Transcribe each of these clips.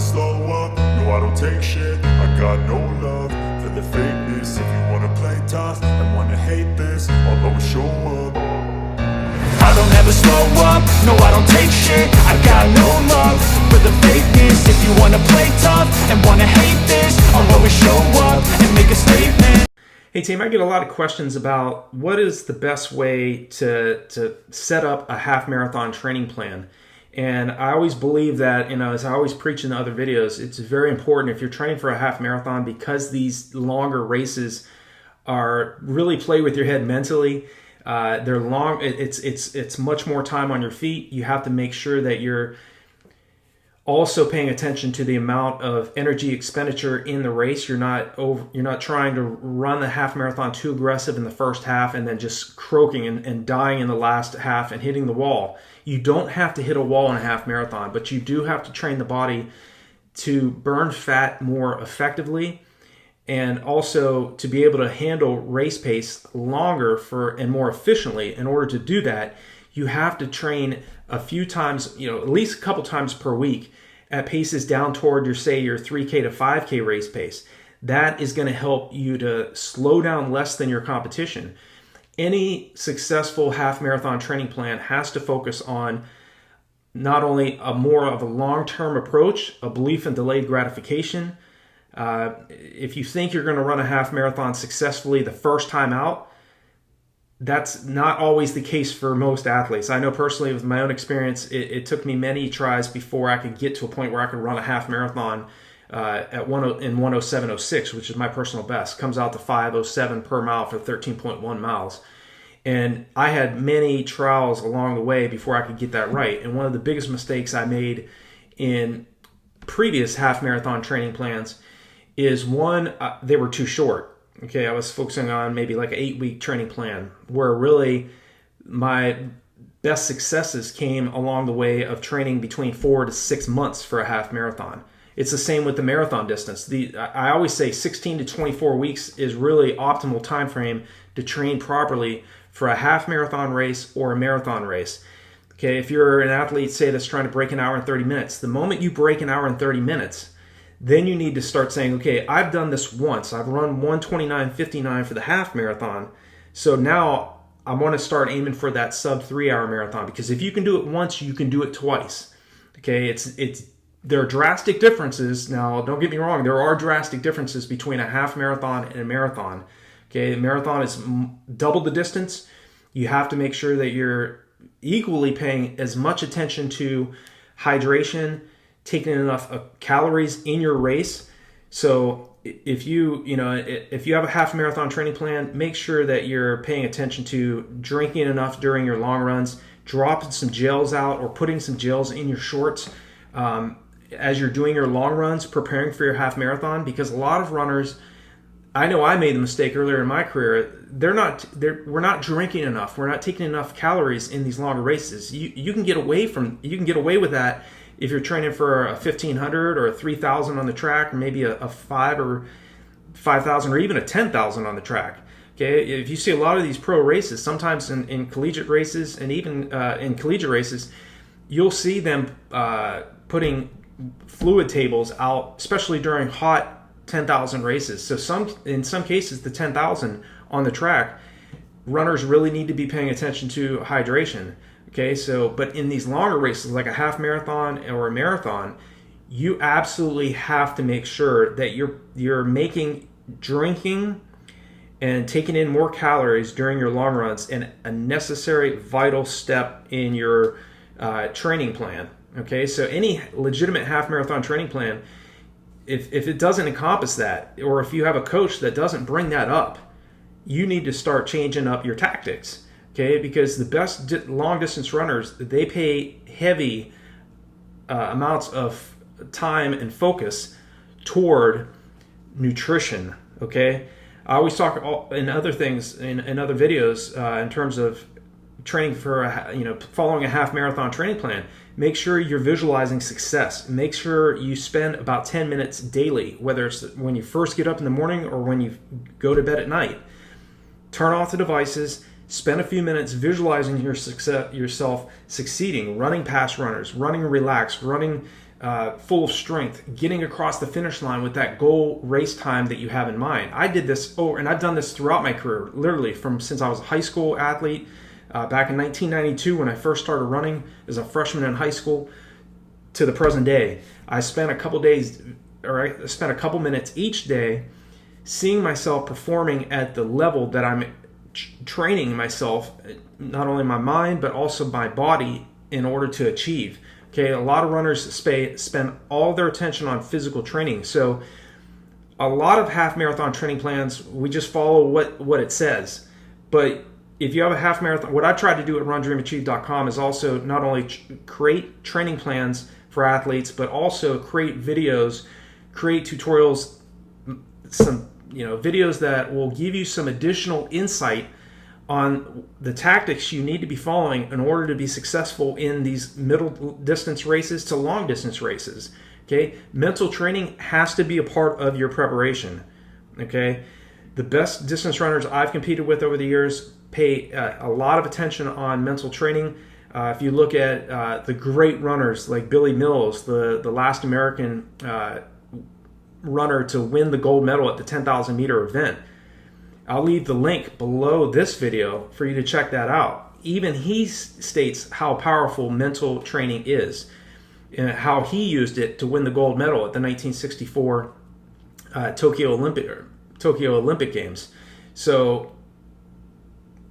slow up, no I don't take shit. I got no love for the fakeness. If you wanna play tough and wanna hate this, I'll always show up. I don't ever slow up, no I don't take shit. I got no love for the fakeness. If you wanna play tough and wanna hate this, I'll always show up and make a statement. Hey team, I get a lot of questions about what is the best way to set up a half marathon training plan. And I always believe that, as I always preach in the other videos, it's very important if you're training for a half marathon, because these longer races are really play with your head mentally. They're long. It's much more time on your feet. You have to make sure that you're also paying attention to the amount of energy expenditure in the race. You're not trying to run the half marathon too aggressive in the first half and then just croaking and dying in the last half and hitting the wall. You don't have to hit a wall in a half marathon, but you do have to train the body to burn fat more effectively, and also to be able to handle race pace longer and more efficiently. In order to do that, you have to train a few times, at least a couple times per week at paces down toward your 3K to 5K race pace. That is going to help you to slow down less than your competition. Any successful half marathon training plan has to focus on not only more of a long-term approach, a belief in delayed gratification. If you think you're going to run a half marathon successfully the first time out, that's not always the case for most athletes. I know personally with my own experience, it took me many tries before I could get to a point where I could run a half marathon in 107.06, which is my personal best. Comes out to 5:07 per mile for 13.1 miles. And I had many trials along the way before I could get that right. And one of the biggest mistakes I made in previous half marathon training plans is they were too short. Okay, I was focusing on maybe like an 8-week training plan, where really my best successes came along the way of training between 4 to 6 months for a half marathon. It's the same with the marathon distance. I always say 16 to 24 weeks is really optimal time frame to train properly for a half marathon race or a marathon race. Okay, if you're an athlete, say, that's trying to break an hour and 30 minutes, the moment you break an hour and 30 minutes, then you need to start saying, okay, I've done this once. I've run 1:29.59 for the half marathon. So now I want to start aiming for that sub 3-hour marathon, because if you can do it once, you can do it twice. Okay, there are drastic differences. Now, don't get me wrong, there are drastic differences between a half marathon and a marathon. Okay, a marathon is double the distance. You have to make sure that you're equally paying as much attention to hydration, taking enough calories in your race. So if you have a half marathon training plan, make sure that you're paying attention to drinking enough during your long runs, dropping some gels out or putting some gels in your shorts as you're doing your long runs, preparing for your half marathon. Because a lot of runners, I know I made the mistake earlier in my career, we're not drinking enough. We're not taking enough calories in these longer races. You can get away with that if you're training for a 1,500 or a 3,000 on the track, or maybe a 5 or 5,000 or even a 10,000 on the track. Okay, if you see a lot of these pro races, sometimes in collegiate races and even in collegiate races, you'll see them putting fluid tables out, especially during hot 10,000 races. So in some cases, the 10,000 on the track, runners really need to be paying attention to hydration. Okay, but in these longer races, like a half marathon or a marathon, you absolutely have to make sure that you're making drinking and taking in more calories during your long runs and a necessary vital step in your training plan. Okay, so any legitimate half marathon training plan, if it doesn't encompass that, or if you have a coach that doesn't bring that up, you need to start changing up your tactics. Okay, because the best long distance runners, they pay heavy amounts of time and focus toward nutrition. Okay, I always talk in other things in other videos in terms of training for following a half marathon training plan. Make sure you're visualizing success. Make sure you spend about 10 minutes daily, whether it's when you first get up in the morning or when you go to bed at night. Turn off the devices. Spend a few minutes visualizing yourself succeeding, running past runners, running relaxed, running full of strength, getting across the finish line with that goal race time that you have in mind. I did this, and I've done this throughout my career, literally since I was a high school athlete, back in 1992 when I first started running as a freshman in high school to the present day. I spent a couple minutes each day seeing myself performing at the level that I'm training myself, not only my mind, but also my body in order to achieve. Okay, a lot of runners spend all their attention on physical training. So a lot of half marathon training plans, we just follow what it says. But if you have a half marathon, what I try to do at RunDreamAchieve.com is also not only create training plans for athletes, but also create videos, create tutorials, some videos that will give you some additional insight on the tactics you need to be following in order to be successful in these middle distance races to long distance races. Okay, mental training has to be a part of your preparation. Okay, the best distance runners I've competed with over the years pay a lot of attention on mental training. If you look at the great runners like Billy Mills, the last American runner to win the gold medal at the 10,000 meter event, I'll leave the link below this video for you to check that out. Even he states how powerful mental training is and how he used it to win the gold medal at the 1964 Tokyo Olympic Games. So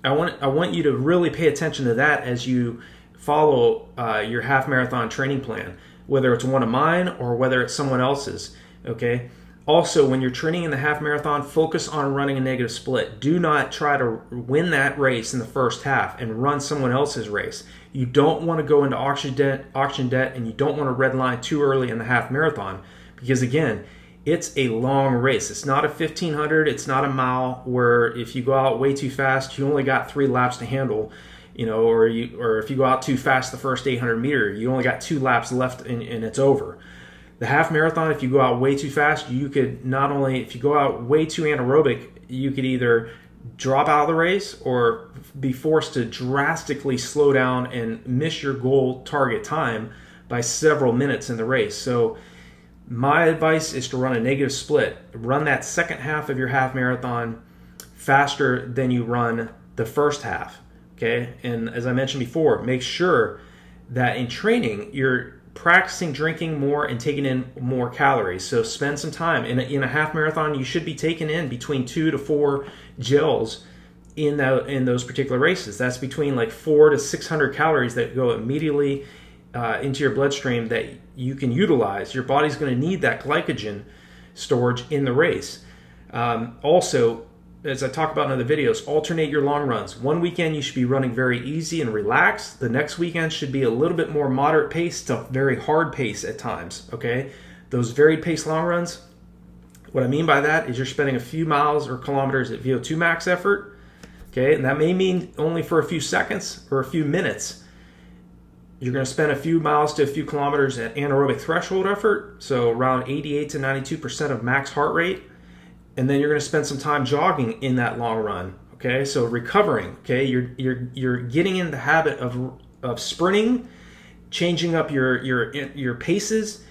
I want you to really pay attention to that as you follow your half marathon training plan, whether it's one of mine or whether it's someone else's. Okay. Also, when you're training in the half marathon, focus on running a negative split. Do not try to win that race in the first half and run someone else's race. You don't want to go into auction debt, and you don't want to red line too early in the half marathon because, again, it's a long race. It's not a 1,500. It's not a mile where if you go out way too fast, you only got 3 laps to handle, or if you go out too fast the first 800 meter, you only got 2 laps left and it's over. The half marathon, if you go out way too fast, you could not only, if you go out way too anaerobic, you could either drop out of the race or be forced to drastically slow down and miss your goal target time by several minutes in the race. So my advice is to run a negative split. Run that second half of your half marathon faster than you run the first half. Okay? And as I mentioned before, make sure that in training, you're practicing drinking more and taking in more calories. So spend some time. In a half marathon, you should be taking in between 2 to 4 gels in those particular races. That's between like 400 to 600 calories that go immediately into your bloodstream that you can utilize. Your body's going to need that glycogen storage in the race. Also, as I talk about in other videos, alternate your long runs. One weekend you should be running very easy and relaxed. The next weekend should be a little bit more moderate pace to very hard pace at times, okay? Those varied pace long runs, what I mean by that is you're spending a few miles or kilometers at VO2 max effort, okay? And that may mean only for a few seconds or a few minutes. You're going to spend a few miles to a few kilometers at anaerobic threshold effort, so around 88 to 92% of max heart rate. And then you're going to spend some time jogging in that long run. Okay, so recovering. Okay, you're getting in the habit of sprinting, changing up your paces,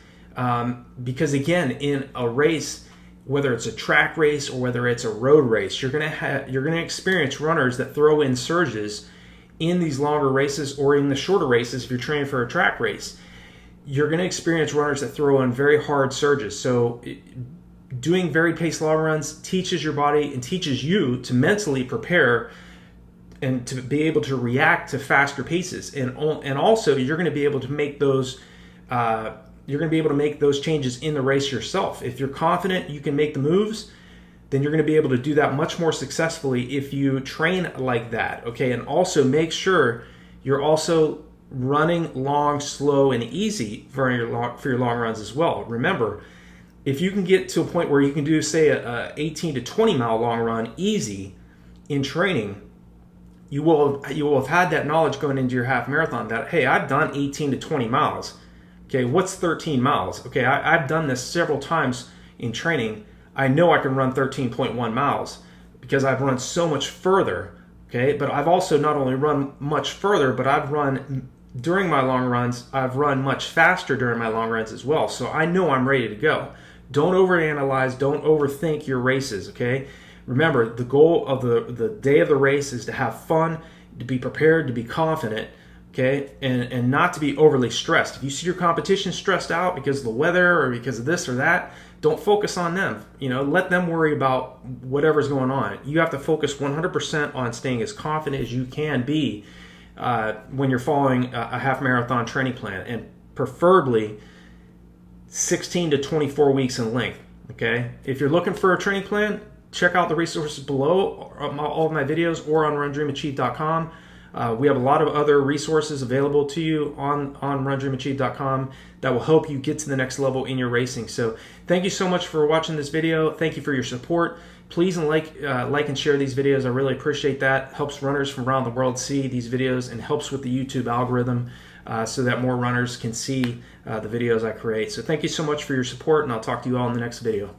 because again, in a race, whether it's a track race or whether it's a road race, you're going to experience runners that throw in surges in these longer races or in the shorter races. If you're training for a track race, you're going to experience runners that throw in very hard surges. So doing varied pace long runs teaches your body and teaches you to mentally prepare and to be able to react to faster paces. And also you're going to be able to make those changes in the race yourself. If you're confident you can make the moves, then you're going to be able to do that much more successfully if you train like that. Okay, and also make sure you're also running long, slow, and easy for your long runs as well. Remember, if you can get to a point where you can do, say, a 18 to 20 mile long run easy in training, you will have had that knowledge going into your half marathon that, hey, I've done 18 to 20 miles. Okay, what's 13 miles? Okay, I've done this several times in training. I know I can run 13.1 miles because I've run so much further. Okay, but I've also not only run much further, but I've run during my long runs, I've run much faster during my long runs as well. So I know I'm ready to go. Don't overanalyze, don't overthink your races, okay? Remember, the goal of the day of the race is to have fun, to be prepared, to be confident, okay? And not to be overly stressed. If you see your competition stressed out because of the weather or because of this or that, don't focus on them. Let them worry about whatever's going on. You have to focus 100% on staying as confident as you can be when you're following a half marathon training plan, and preferably 16 to 24 weeks in length. Okay, if you're looking for a training plan, check out the resources below all of my videos or on RunDreamAchieve.com. We have a lot of other resources available to you on RunDreamAchieve.com that will help you get to the next level in your racing. So thank you so much for watching this video. Thank you for your support. Please like and share these videos. I really appreciate that. Helps runners from around the world see these videos and helps with the YouTube algorithm so that more runners can see the videos I create. So thank you so much for your support, and I'll talk to you all in the next video.